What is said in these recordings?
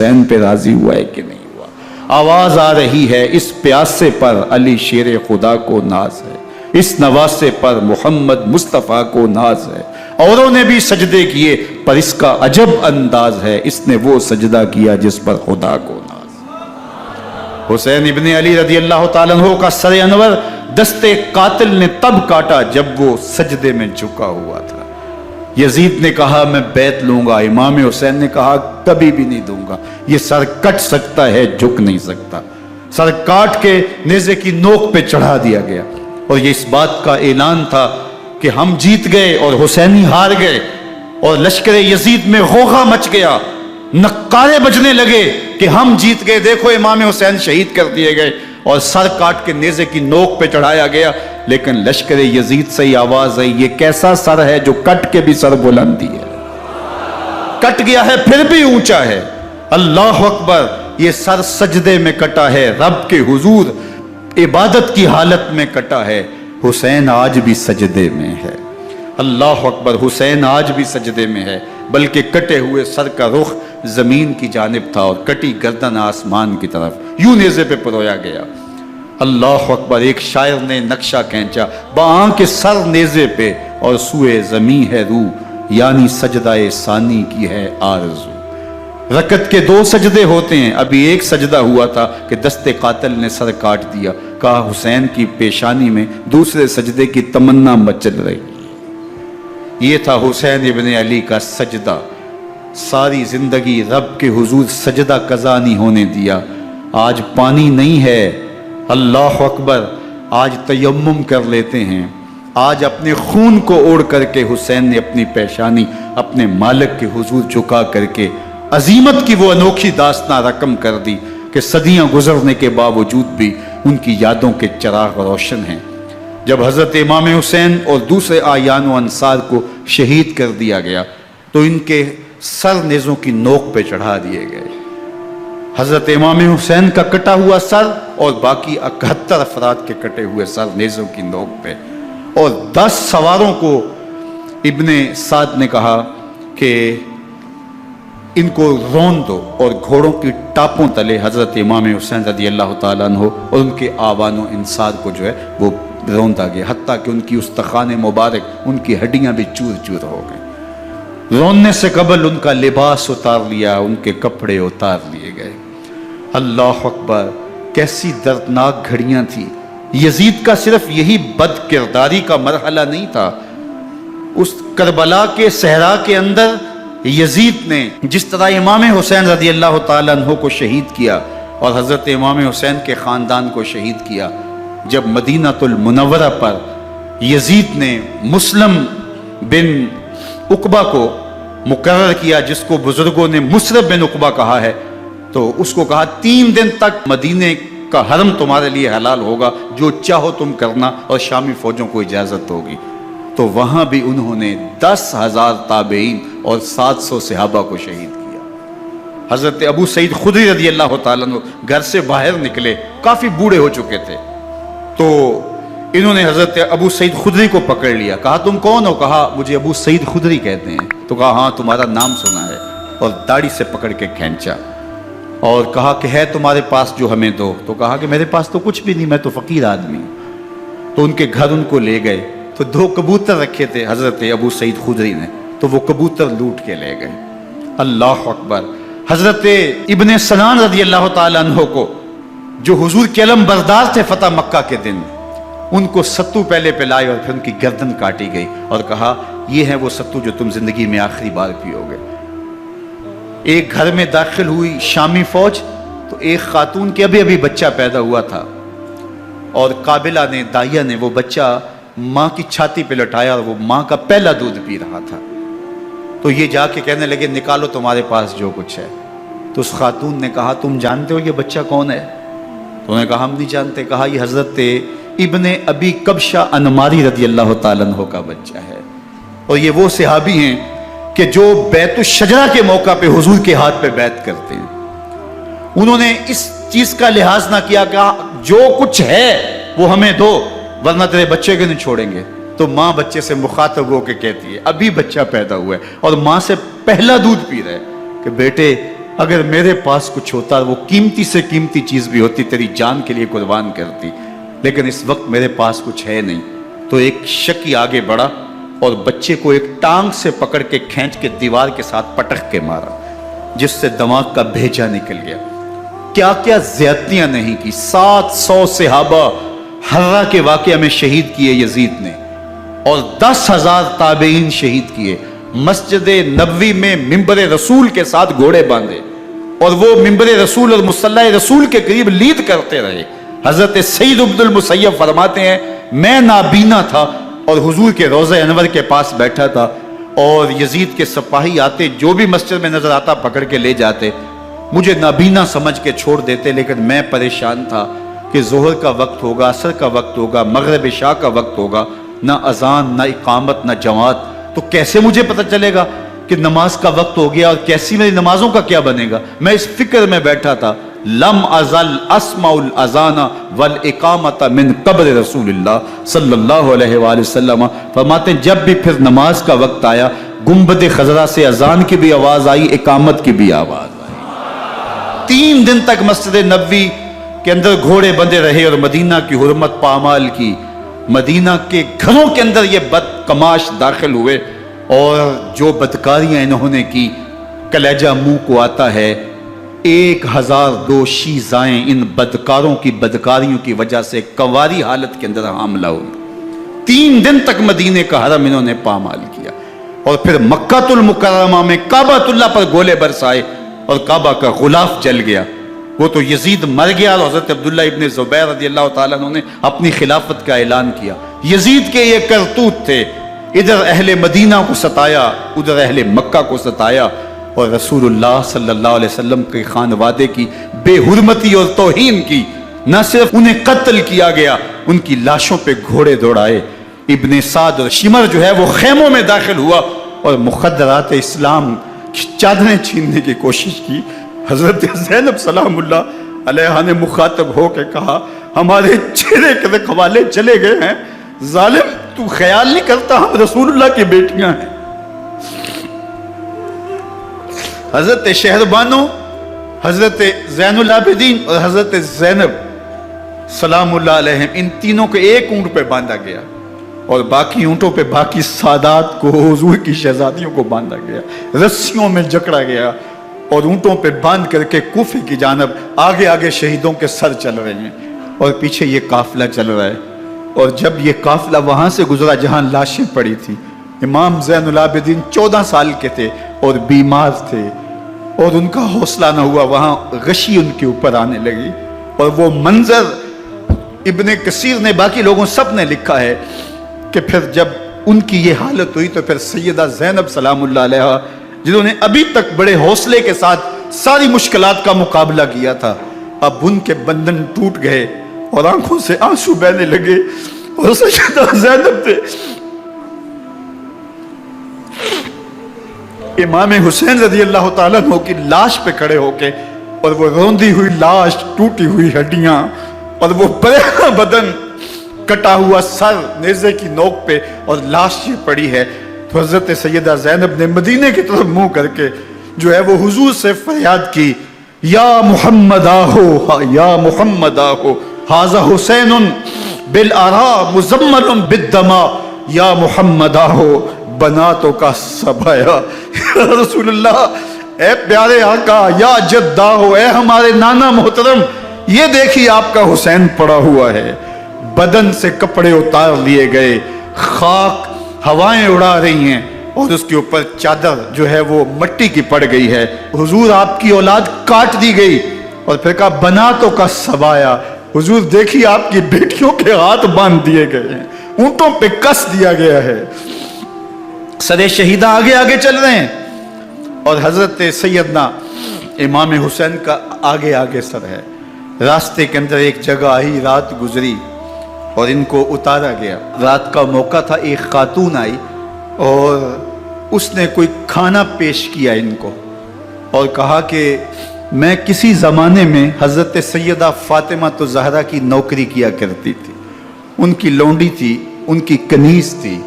حسین پہ راضی ہوا ہے کہ نہیں ہوا؟ آواز آ رہی ہے اس پیاسے پر علی شیر خدا کو ناز ہے، اس نواسے پر محمد مصطفیٰ کو ناز ہے۔ اوروں نے بھی سجدے کیے پر اس کا عجب انداز ہے، اس نے وہ سجدہ کیا جس پر خدا کو ناز ہے۔ حسین ابن علی رضی اللہ تعالیٰ عنہ کا سر انور دستے قاتل نے تب کاٹا جب وہ سجدے میں جھکا ہوا تھا۔ یزید نے کہا میں بیعت لوں گا، امام حسین نے کہا کبھی بھی نہیں دوں گا، یہ سر کٹ سکتا ہے جھک نہیں سکتا۔ سر کاٹ کے نیزے کی نوک پہ چڑھا دیا گیا، اور یہ اس بات کا اعلان تھا کہ ہم جیت گئے اور حسینی ہار گئے، اور لشکر یزید میں غوغا مچ گیا، نقارے بجنے لگے کہ ہم جیت گئے، دیکھو امام حسین شہید کر دیے گئے، اور سر کاٹ کے نیزے کی نوک پہ چڑھایا گیا۔ لیکن لشکر یزید سے ہی آواز آئی یہ کیسا سر ہے جو کٹ کے بھی سر بلندی ہے، کٹ گیا ہے پھر بھی اونچا ہے۔ اللہ اکبر، یہ سر سجدے میں کٹا ہے، رب کے حضور عبادت کی حالت میں کٹا ہے۔ حسین آج بھی سجدے میں ہے، اللہ اکبر، حسین آج بھی سجدے میں ہے، بلکہ کٹے ہوئے سر کا رخ زمین کی جانب تھا اور کٹی گردن آسمان کی طرف، یوں نیزے پہ پرویا گیا۔ اللہ اکبر، ایک شاعر نے نقشہ کھینچا، بآنکھ سر نیزے پہ اور سوئے زمین ہے روح، یعنی سجدہ ثانی کی ہے آرزو۔ رکعت کے 2 سجدے ہوتے ہیں، ابھی ایک سجدہ ہوا تھا کہ دستے قاتل نے سر کاٹ دیا، کہا حسین کی پیشانی میں دوسرے سجدے کی تمنا مچل رہی۔ یہ تھا حسین ابن علی کا سجدہ، ساری زندگی رب کے حضور سجدہ قضا نہیں ہونے دیا۔ آج پانی نہیں ہے، اللہ اکبر، آج تیمم کر لیتے ہیں، آج اپنے خون کو اوڑھ کر کے حسین نے اپنی پیشانی اپنے مالک کے حضور جھکا کر کے عظیمت کی وہ انوکھی داستان رقم کر دی کہ صدیاں گزرنے کے باوجود بھی ان کی یادوں کے چراغ روشن ہیں۔ جب حضرت امام حسین اور دوسرے آیان و انصار کو شہید کر دیا گیا تو ان کے سر نیزوں کی نوک پہ چڑھا دیے گئے۔ حضرت امام حسین کا کٹا ہوا سر اور باقی 71 افراد کے کٹے ہوئے سر نیزوں کی نوک پہ، اور 10 سواروں کو ابن سعد نے کہا کہ ان کو رون دو، اور گھوڑوں کی ٹاپوں تلے حضرت امام حسین رضی اللہ تعالیٰ عنہ اور ان کے آوان و انصار کو جو ہے وہ روندا گیا، حتیٰ کہ ان کی استخوان مبارک، ان کی ہڈیاں بھی چور چور ہو گئیں۔ روننے سے قبل ان کا لباس اتار لیا، ان کے کپڑے اتار لیے گئے۔ اللہ اکبر، کیسی دردناک گھڑیاں تھیں۔ یزید کا صرف یہی بد کرداری کا مرحلہ نہیں تھا، اس کربلا کے صحرا کے اندر یزید نے جس طرح امام حسین رضی اللہ تعالیٰ عنہ کو شہید کیا اور حضرت امام حسین کے خاندان کو شہید کیا، جب مدینہ المنورہ پر یزید نے مسلم بن عقبہ کو مقرر کیا، جس کو بزرگوں نے مصرب بن عقبہ کہا ہے، تو اس کو کہا 3 دن تک مدینے کا حرم تمہارے لیے حلال ہوگا، جو چاہو تم کرنا، اور شامی فوجوں کو اجازت ہوگی۔ تو وہاں بھی انہوں نے 10,000 تابعین اور 700 صحابہ کو شہید کیا۔ حضرت ابو سعید خدری رضی اللہ تعالیٰ عنہ گھر سے باہر نکلے، کافی بوڑھے ہو چکے تھے، تو انہوں نے حضرت ابو سعید خدری کو پکڑ لیا، کہا تم کون ہو؟ کہا مجھے ابو سعید خدری کہتے ہیں۔ تو کہا ہاں تمہارا نام سنا ہے، اور داڑھی سے پکڑ کے کھینچا اور کہا کہ ہے تمہارے پاس جو ہمیں دو؟ تو کہا کہ میرے پاس تو کچھ بھی نہیں، میں تو فقیر آدمی ہوں۔ تو ان کے گھر ان کو لے گئے، تو 2 کبوتر رکھے تھے حضرت ابو سعید خدری نے، تو وہ کبوتر لوٹ کے لے گئے۔ اللہ اکبر، حضرت ابن سنان رضی اللہ تعالیٰ عنہ کو جو حضور کے علم بردار تھے فتح مکہ کے دن، ان کو ستو پہلے پلائے اور پھر ان کی گردن کاٹی گئی اور کہا یہ ہے وہ ستو جو تم زندگی میں آخری بار پیو گے۔ ایک گھر میں داخل ہوئی شامی فوج، تو ایک خاتون کے ابھی بچہ پیدا ہوا تھا، اور قابلہ نے، دائیا نے وہ بچہ ماں کی چھاتی پہ لٹایا، اور وہ ماں کا پہلا دودھ پی رہا تھا۔ تو یہ جا کے کہنے لگے نکالو تمہارے پاس جو کچھ ہے۔ تو اس خاتون نے کہا تم جانتے ہو یہ بچہ کون ہے؟ تو انہوں نے کہا ہم نہیں جانتے۔ کہا یہ حضرت ابن ابی کبشہ انماری رضی اللہ تعالیٰ عنہ کا بچہ ہے، اور یہ وہ صحابی ہیں کہ جو بیت الشجرہ کے موقع پہ حضور کے ہاتھ پہ بیعت کرتے ہیں۔ انہوں نے اس چیز کا لحاظ نہ کیا کہ جو کچھ ہے وہ ہمیں دو، ورنہ تیرے بچے کو نہیں چھوڑیں گے۔ تو ماں بچے سے مخاطب ہو کے کہتی ہے، ابھی بچہ پیدا ہوا ہے اور ماں سے پہلا دودھ پی رہا ہے، کہ بیٹے اگر میرے پاس کچھ ہوتا وہ قیمتی سے قیمتی چیز بھی ہوتی تیری جان کے لیے قربان کرتی، لیکن اس وقت میرے پاس کچھ ہے نہیں۔ تو ایک شکی آگے بڑھا اور بچے کو ایک ٹانگ سے پکڑ کے کھینچ کے دیوار کے ساتھ پٹک کے مارا، جس سے دماغ کا بھیجا نکل گیا۔ کیا کیا زیادتیاں نہیں کی۔ 700 صحابہ حرہ کے واقعہ میں شہید کیے یزید نے، اور 10,000 تابعین شہید کیے۔ مسجد نبوی میں ممبر رسول کے ساتھ گھوڑے باندھے، اور وہ ممبر رسول اور مصلی رسول کے قریب لید کرتے رہے۔ حضرت سید عبد المسیب فرماتے ہیں میں نابینا تھا اور حضور کے روضہ انور کے پاس بیٹھا تھا، اور یزید کے سپاہی آتے، جو بھی مسجد میں نظر آتا پکڑ کے لے جاتے، مجھے نابینا سمجھ کے چھوڑ دیتے، لیکن میں پریشان تھا کہ ظہر کا وقت ہوگا، عصر کا وقت ہوگا، مغرب عشاء کا وقت ہوگا، نہ اذان نہ اقامت نہ جماعت، تو کیسے مجھے پتہ چلے گا کہ نماز کا وقت ہو گیا، اور کیسی میری نمازوں کا کیا بنے گا؟ میں اس فکر میں بیٹھا تھا۔ لم ازل اسمع الاذان والاقامت من قبر رسول اللہ صلی اللہ علیہ وآلہ وسلم۔ فرماتے ہیں جب بھی پھر نماز کا وقت آیا، گنبد خضرا سے اذان کی بھی آواز آئی، اقامت کی بھی آواز آئی۔ 3 دن تک مسجد نبوی کے اندر گھوڑے بندے رہے اور مدینہ کی حرمت پامال کی۔ مدینہ کے گھروں کے اندر یہ بدکماش داخل ہوئے، اور جو بدکاریاں انہوں نے کی کلیجہ منہ کو آتا ہے۔ 1002 شیزائیں ان بدکاروں کی بدکاریوں کی وجہ سے کنواری حالت کے اندر حاملہ ہوئی۔ 3 دن تک مدینے کا حرم انہوں نے پامال کیا، اور پھر مکہ المکرمہ میں کعبہ اللہ پر گولے برسائے اور کعبہ کا غلاف جل گیا۔ وہ تو یزید مر گیا، اور حضرت عبداللہ ابن زبیر رضی اللہ تعالیٰ عنہ نے اپنی خلافت کا اعلان کیا۔ یزید کے یہ کرتوت تھے، ادھر اہل مدینہ کو ستایا، ادھر اہل مکہ کو ستایا، اور رسول اللہ صلی اللہ علیہ وسلم کے خانوادے کی بے حرمتی اور توہین کی۔ نہ صرف انہیں قتل کیا گیا، ان کی لاشوں پہ گھوڑے دوڑائے۔ ابن سعد اور شمر جو ہے وہ خیموں میں داخل ہوا اور مخدرات اسلام کی چادریں چھیننے کی کوشش کی۔ حضرت زینب سلام اللہ علیہ نے مخاطب ہو کے کہا ہمارے چہرے کے رکھوالے چلے گئے ہیں، ظالم تو خیال نہیں کرتا ہم رسول اللہ کی بیٹیاں ہیں۔ حضرت شہربانو، حضرت زین العابدین اور حضرت زینب سلام اللہ علیہم، ان تینوں کو ایک اونٹ پہ باندھا گیا، اور باقی اونٹوں پہ باقی سادات کو، حضور کی شہزادیوں کو باندھا گیا، رسیوں میں جکڑا گیا، اور اونٹوں پہ باندھ کر کے کوفے کی جانب آگے آگے شہیدوں کے سر چل رہے ہیں، اور پیچھے یہ قافلہ چل رہا ہے۔ اور جب یہ قافلہ وہاں سے گزرا جہاں لاشیں پڑی تھی، امام زین العابدین 14 سال کے تھے اور بیمار تھے، اور ان کا حوصلہ نہ ہوا، وہاں غشی ان کے اوپر آنے لگی، اور وہ منظر ابن کثیر نے، باقی لوگوں سب نے لکھا ہے کہ پھر جب ان کی یہ حالت ہوئی تو پھر سیدہ زینب سلام اللہ علیہ، جنہوں نے ابھی تک بڑے حوصلے کے ساتھ ساری مشکلات کا مقابلہ کیا تھا، اب ان کے بندھن ٹوٹ گئے اور آنکھوں سے آنسو بہنے لگے، اور سیدہ زینب تھے امام حسین رضی اللہ تعالیٰ عنہ کی لاش پہ کھڑے ہو کے، اور وہ روندی ہوئی لاش، ٹوٹی ہوئی ہڈیاں، اور وہ پریشاں بدن، کٹا ہوا سر نیزے کی نوک پہ، اور لاش یہ پڑی ہے۔ تو حضرت سیدہ زینب نے مدینے کی طرف منہ کر کے جو ہے وہ حضور سے فریاد کی، یا محمد آہو، یا محمد آہو، ھذا حسین بالآراء مزمل بالدماء، یا محمد آہو بناتوں کا سبایا۔ رسول اللہ، اے پیارے آقا، یا جدہ ہو، اے ہمارے نانا محترم، یہ دیکھیے آپ کا حسین پڑا ہوا ہے، بدن سے کپڑے اتار لیے گئے، خاک ہوائیں اڑا رہی ہیں، اور اس کے اوپر چادر جو ہے وہ مٹی کی پڑ گئی ہے۔ حضور آپ کی اولاد کاٹ دی گئی، اور پھر کہا بناتوں کا سبایا، حضور دیکھیے آپ کی بیٹیوں کے ہاتھ باندھ دیے گئے ہیں، اونٹوں پہ کس دیا گیا ہے، سر شہیدہ آگے آگے چل رہے ہیں، اور حضرت سیدنا امام حسین کا آگے آگے سر ہے۔ راستے کے اندر ایک جگہ آئی، رات گزری اور ان کو اتارا گیا۔ رات کا موقع تھا، ایک خاتون آئی اور اس نے کوئی کھانا پیش کیا ان کو، اور کہا کہ میں کسی زمانے میں حضرت سیدہ فاطمہ الزہرا کی نوکری کیا کرتی تھی، ان کی لونڈی تھی، ان کی کنیز تھی،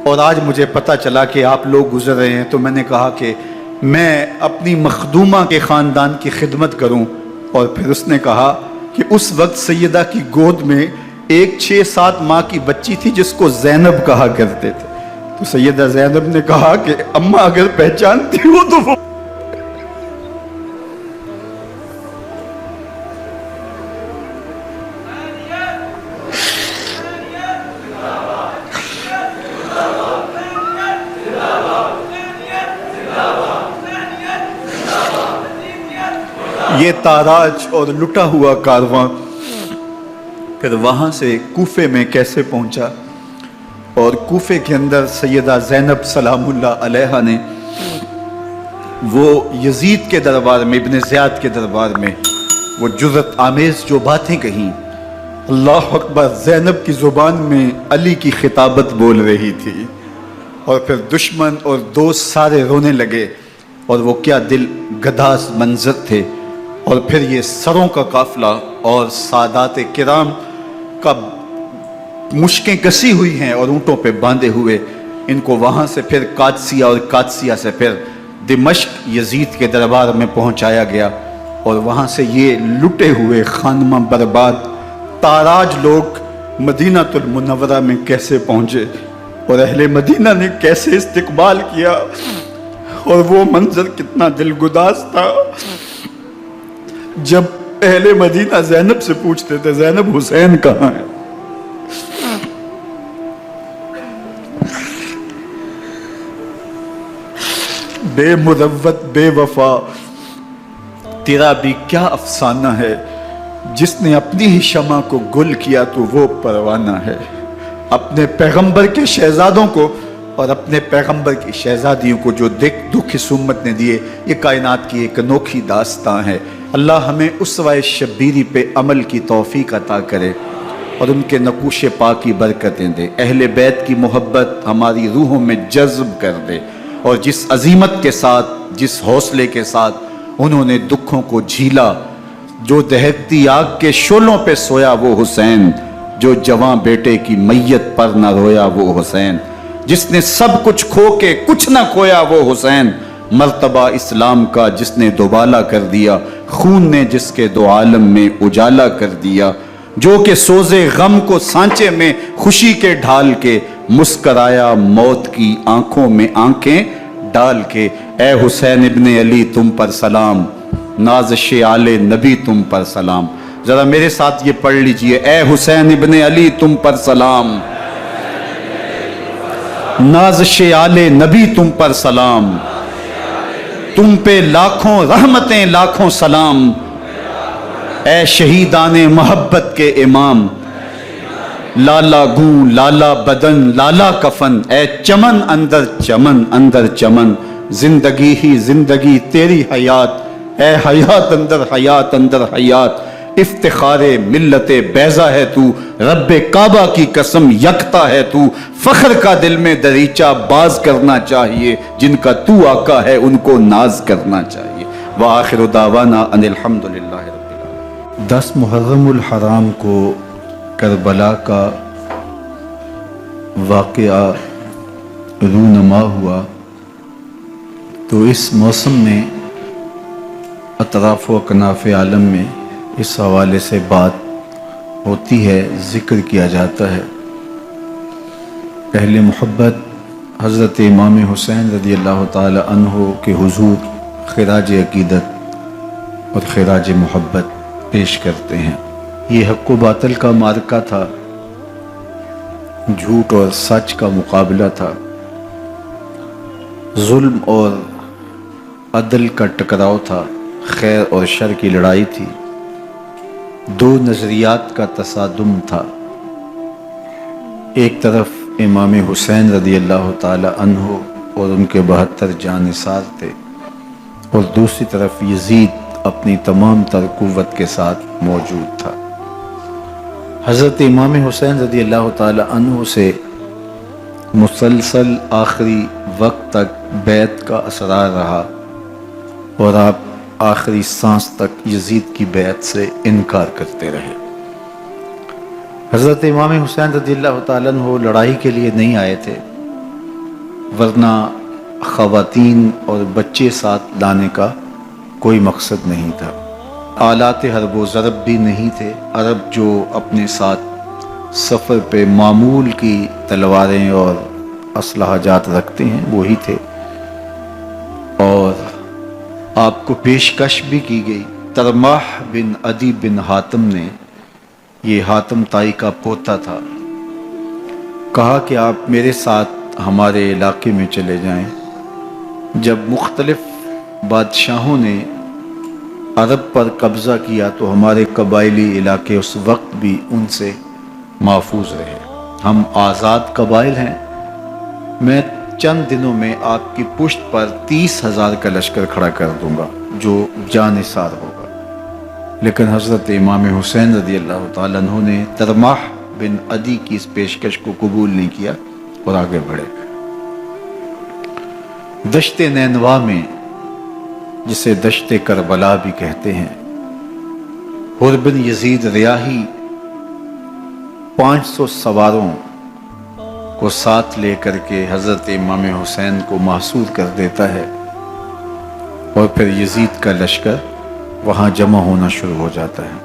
اور آج مجھے پتہ چلا کہ آپ لوگ گزر رہے ہیں، تو میں نے کہا کہ میں اپنی مخدومہ کے خاندان کی خدمت کروں. اور پھر اس نے کہا کہ اس وقت سیدہ کی گود میں ایک 6-7 ماہ کی بچی تھی جس کو زینب کہا کرتے تھے. تو سیدہ زینب نے کہا کہ اماں اگر پہچانتی ہو تو وہ یہ تاراج اور لٹا ہوا کارواں پھر وہاں سے کوفے میں کیسے پہنچا. اور کوفے کے اندر سیدہ زینب سلام اللہ علیہا نے وہ یزید کے دربار میں، ابن زیاد کے دربار میں وہ جرأت آمیز جو باتیں کہیں. اللہ اکبر، زینب کی زبان میں علی کی خطابت بول رہی تھی. اور پھر دشمن اور دوست سارے رونے لگے. اور وہ کیا دل گداز منظر تھے. اور پھر یہ سروں کا قافلہ اور سادات کرام کا مشکیں کسی ہوئی ہیں اور اونٹوں پہ باندھے ہوئے، ان کو وہاں سے پھر قادسیہ اور قادسیہ سے پھر دمشق یزید کے دربار میں پہنچایا گیا. اور وہاں سے یہ لٹے ہوئے خانمہ برباد تاراج لوگ مدینہ المنورہ میں کیسے پہنچے اور اہل مدینہ نے کیسے استقبال کیا. اور وہ منظر کتنا دلگداز تھا جب اہل مدینہ زینب سے پوچھتے تھے زینب حسین کہاں ہے. بے مروت بے وفا تیرا بھی کیا افسانہ ہے، جس نے اپنی ہی شمع کو گل کیا تو وہ پروانہ ہے. اپنے پیغمبر کے شہزادوں کو اور اپنے پیغمبر کی شہزادیوں کو جو دکھ اس امت نے دیے، یہ کائنات کی ایک انوکھی داستان ہے. اللہ ہمیں اسوہ شبیری پہ عمل کی توفیق عطا کرے اور ان کے نقوش پاک کی برکتیں دے. اہل بیت کی محبت ہماری روحوں میں جذب کر دے. اور جس عظیمت کے ساتھ، جس حوصلے کے ساتھ انہوں نے دکھوں کو جھیلا، جو دہکتی آگ کے شعلوں پہ سویا وہ حسین، جو جواں بیٹے کی میت پر نہ رویا وہ حسین، جس نے سب کچھ کھو کے کچھ نہ کھویا وہ حسین، مرتبہ اسلام کا جس نے دوبالا کر دیا، خون نے جس کے دو عالم میں اجالا کر دیا، جو کہ سوزے غم کو سانچے میں خوشی کے ڈھال کے مسکرایا موت کی آنکھوں میں آنکھیں ڈال کے. اے حسین ابن علی تم پر سلام، نازش آل نبی تم پر سلام. ذرا میرے ساتھ یہ پڑھ لیجئے، اے حسین ابن علی تم پر سلام، نازش آل نبی تم پر سلام، تم پہ لاکھوں رحمتیں لاکھوں سلام. اے شہیدان محبت کے امام، لالا گوں لالا بدن لالا کفن، اے چمن اندر چمن، زندگی ہی زندگی تیری حیات، اے حیات اندر حیات. افتخار ملت بیضا ہے تو، رب کعبہ کی قسم یکتا ہے تو. فخر کا دل میں دریچہ باز کرنا چاہیے، جن کا تو آقا ہے ان کو ناز کرنا چاہیے. وآخر دعوانا ان الحمدللہ رب العالمین. 10 محرم الحرام کو کربلا کا واقعہ رونما ہوا. تو اس موسم میں اطراف و اکناف عالم میں اس حوالے سے بات ہوتی ہے، ذکر کیا جاتا ہے. اہل محبت حضرت امام حسین رضی اللہ تعالی عنہ کے حضور خراج عقیدت اور خراج محبت پیش کرتے ہیں. یہ حق و باطل کا معرکہ تھا، جھوٹ اور سچ کا مقابلہ تھا، ظلم اور عدل کا ٹکراؤ تھا، خیر اور شر کی لڑائی تھی، 2 نظریات کا تصادم تھا. ایک طرف امام حسین رضی اللہ تعالی عنہ اور ان کے 72 جانثار تھے، اور دوسری طرف یزید اپنی تمام تر قوت کے ساتھ موجود تھا. حضرت امام حسین رضی اللہ تعالی عنہ سے مسلسل آخری وقت تک بیعت کا اصرار رہا، اور آپ آخری سانس تک یزید کی بیعت سے انکار کرتے رہے. حضرت امام حسین رضی اللہ تعالیٰ عنہ لڑائی کے لیے نہیں آئے تھے، ورنہ خواتین اور بچے ساتھ لانے کا کوئی مقصد نہیں تھا۔ آلات حرب و ضرب بھی نہیں تھے۔ عرب جو اپنے ساتھ سفر پہ معمول کی تلواریں اور اسلحہ جات رکھتے ہیں وہی تھے، اور آپ کو پیشکش بھی کی گئی۔ ترماح بن عدی بن حاتم نے، یہ حاتم تائی کا پوتا تھا، کہا کہ آپ میرے ساتھ ہمارے علاقے میں چلے جائیں۔ جب مختلف بادشاہوں نے عرب پر قبضہ کیا تو ہمارے قبائلی علاقے اس وقت بھی ان سے محفوظ رہے۔ ہم آزاد قبائل ہیں۔ میں چند دنوں میں آپ کی پشت پر 30,000 کا لشکر کھڑا کر دوں گا جو جانثار ہوگا۔ لیکن حضرت امام حسین رضی اللہ تعالیٰ عنہ نے ترماح بن عدی کی اس پیشکش کو قبول نہیں کیا اور آگے بڑھے۔ دشت نینوا میں، جسے دشت کربلا بھی کہتے ہیں، حر بن یزید ریاحی 500 سواروں کو ساتھ لے کر کے حضرت امام حسین کو محصور کر دیتا ہے، اور پھر یزید کا لشکر وہاں جمع ہونا شروع ہو جاتا ہے۔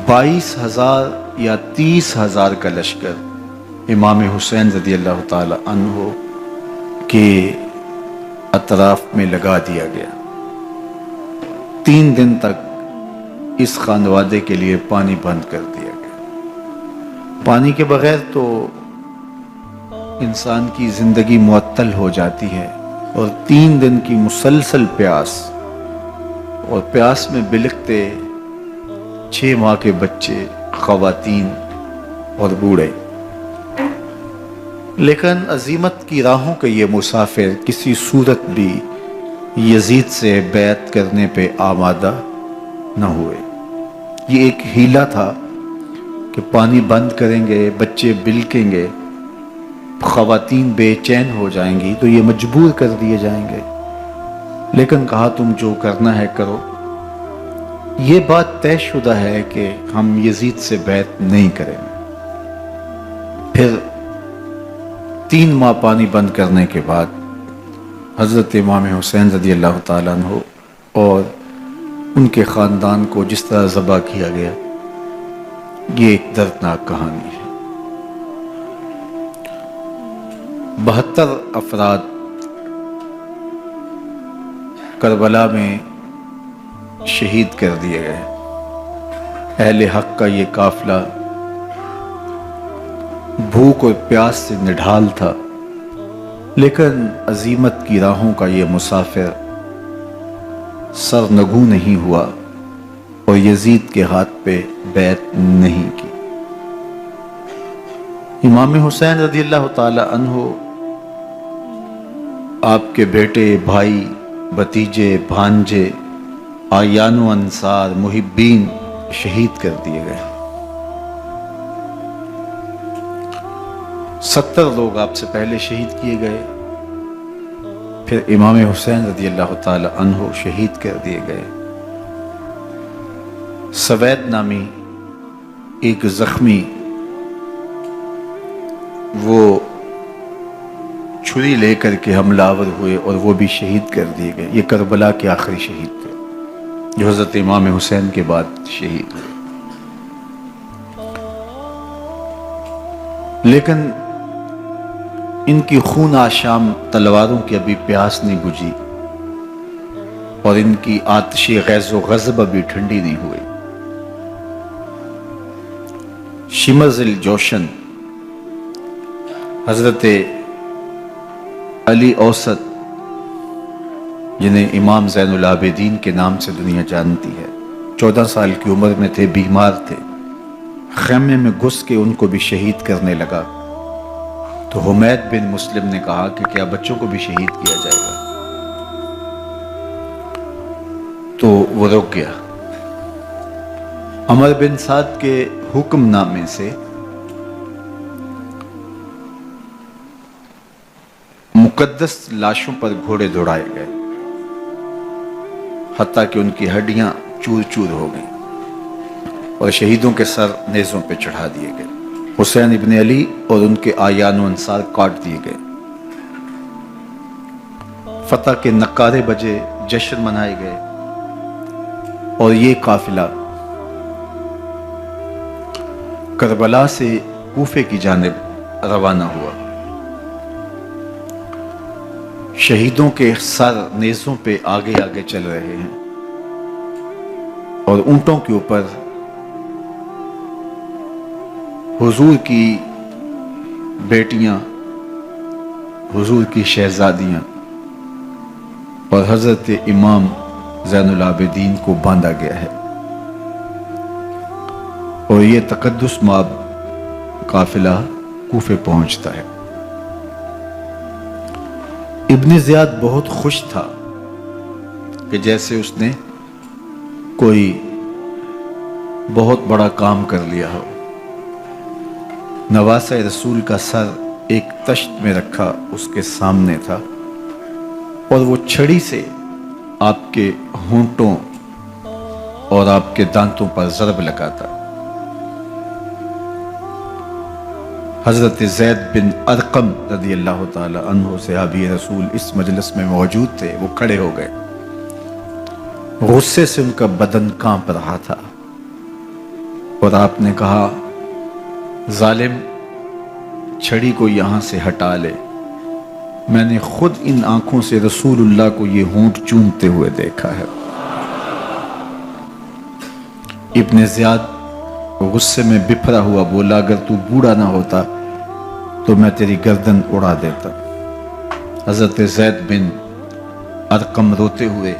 22,000 یا 30,000 کا لشکر امام حسین رضی اللہ تعالی عنہ کے اطراف میں لگا دیا گیا۔ 3 دن تک اس خانوادے کے لیے پانی بند کر دیا گیا۔ پانی کے بغیر تو انسان کی زندگی معطل ہو جاتی ہے، اور 3 دن کی مسلسل پیاس، اور پیاس میں بلکتے 6 ماہ کے بچے، خواتین اور بوڑھے۔ لیکن عزیمت کی راہوں کے یہ مسافر کسی صورت بھی یزید سے بیعت کرنے پہ آمادہ نہ ہوئے۔ یہ ایک ہیلا تھا کہ پانی بند کریں گے، بچے بلکیں گے، خواتین بے چین ہو جائیں گی تو یہ مجبور کر دیے جائیں گے۔ لیکن کہا تم جو کرنا ہے کرو۔ یہ بات طے شدہ ہے کہ ہم یزید سے بیعت نہیں کریں گے۔ پھر 3 ماہ پانی بند کرنے کے بعد حضرت امام حسین رضی اللہ تعالیٰ عنہ اور ان کے خاندان کو جس طرح ذبح کیا گیا، یہ ایک دردناک کہانی ہے۔ 72 افراد کربلا میں شہید کر دیے گئے۔ اہل حق کا یہ قافلہ بھوک اور پیاس سے نڈھال تھا، لیکن عزیمت کی راہوں کا یہ مسافر سرنگوں نہیں ہوا اور یزید کے ہاتھ پہ بیعت نہیں کی۔ امام حسین رضی اللہ تعالی عنہ آپ کے بیٹے، بھائی، بھتیجے، بھانجے، اعیان و انصار، محبین شہید کر دیے گئے۔ 70 لوگ آپ سے پہلے شہید کیے گئے، پھر امام حسین رضی اللہ تعالی عنہ شہید کر دیے گئے۔ سوید نامی ایک زخمی، وہ چھری لے کر کے حملہ آور ہوئے اور وہ بھی شہید کر دیے گئے۔ یہ کربلا کے آخری شہید تھے جو حضرت امام حسین کے بعد شہید ہوئے۔ لیکن ان کی خون آشام تلواروں کی ابھی پیاس نہیں بجھی، اور ان کی آتش غیظ و غضب ابھی ٹھنڈی نہیں ہوئی۔ شمز الجوشن حضرت علی اوسط، جنہیں امام زین العابدین کے نام سے دنیا جانتی ہے، 14 سال کی عمر میں تھے، بیمار تھے، خیمے میں گھس کے ان کو بھی شہید کرنے لگا تو حمید بن مسلم نے کہا کہ کیا بچوں کو بھی شہید کیا جائے گا؟ تو وہ رک گیا۔ عمر بن سعد کے حکم نامے سے مقدس لاشوں پر گھوڑے دوڑائے گئے، حتیٰ کہ ان کی ہڈیاں چور چور ہو گئیں، اور شہیدوں کے سر نیزوں پہ چڑھا دیے گئے۔ حسین ابن علی اور ان کے اعیان و انصار کاٹ دیے گئے۔ فتح کے نقارے بجے، جشن منائے گئے اور یہ قافلہ کربلا سے کوفے کی جانب روانہ ہوا۔ شہیدوں کے سر نیزوں پہ آگے آگے چل رہے ہیں اور اونٹوں کے اوپر حضور کی بیٹیاں، حضور کی شہزادیاں اور حضرت امام زین العابدین کو باندھا گیا ہے، اور یہ تقدس مآب قافلہ کوفے پہنچتا ہے۔ ابن زیاد بہت خوش تھا کہ جیسے اس نے کوئی بہت بڑا کام کر لیا ہو۔ نواسہ رسول کا سر ایک تشت میں رکھا اس کے سامنے تھا، اور وہ چھڑی سے آپ کے ہونٹوں اور آپ کے دانتوں پر ضرب لگاتا۔ حضرت زید بن ارقم رضی اللہ تعالی عنہ صحابی رسول اس مجلس میں موجود تھے۔ وہ کھڑے ہو گئے، غصے سے ان کا بدن کانپ رہا تھا، اور آپ نے کہا، ظالم، چھڑی کو یہاں سے ہٹا لے، میں نے خود ان آنکھوں سے رسول اللہ کو یہ ہونٹ چومتے ہوئے دیکھا ہے۔ ابن زیاد غصے میں بپھرا ہوا بولا، اگر تو بوڑھا نہ ہوتا تو میں تیری گردن اڑا دیتا۔ حضرت زید بن ارقم روتے ہوئے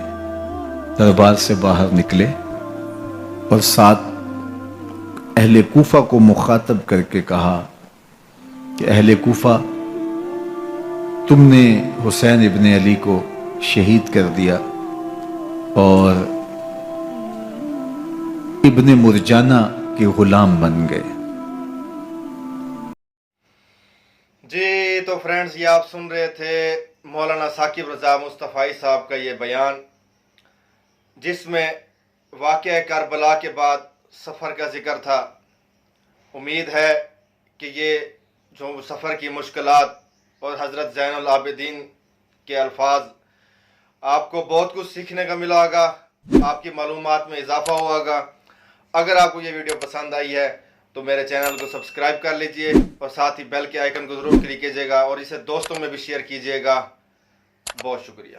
دربار سے باہر نکلے اور ساتھ اہل کوفہ کو مخاطب کر کے کہا کہ اہل کوفہ، تم نے حسین ابن علی کو شہید کر دیا اور ابن مرجانہ کے غلام بن گئے۔ جی تو فرینڈز، یہ آپ سن رہے تھے مولانا ثاقب رضا مصطفی صاحب کا یہ بیان، جس میں واقعہ کربلا کے بعد سفر کا ذکر تھا۔ امید ہے کہ یہ جو سفر کی مشکلات اور حضرت زین العابدین کے الفاظ آپ کو بہت کچھ سیکھنے کا ملا ہوگا، آپ کی معلومات میں اضافہ ہوا ہوگا۔ اگر آپ کو یہ ویڈیو پسند آئی ہے تو میرے چینل کو سبسکرائب کر لیجئے، اور ساتھ ہی بیل کے آئیکن کو ضرور کلک کیجئے گا، اور اسے دوستوں میں بھی شیئر کیجئے گا۔ بہت شکریہ۔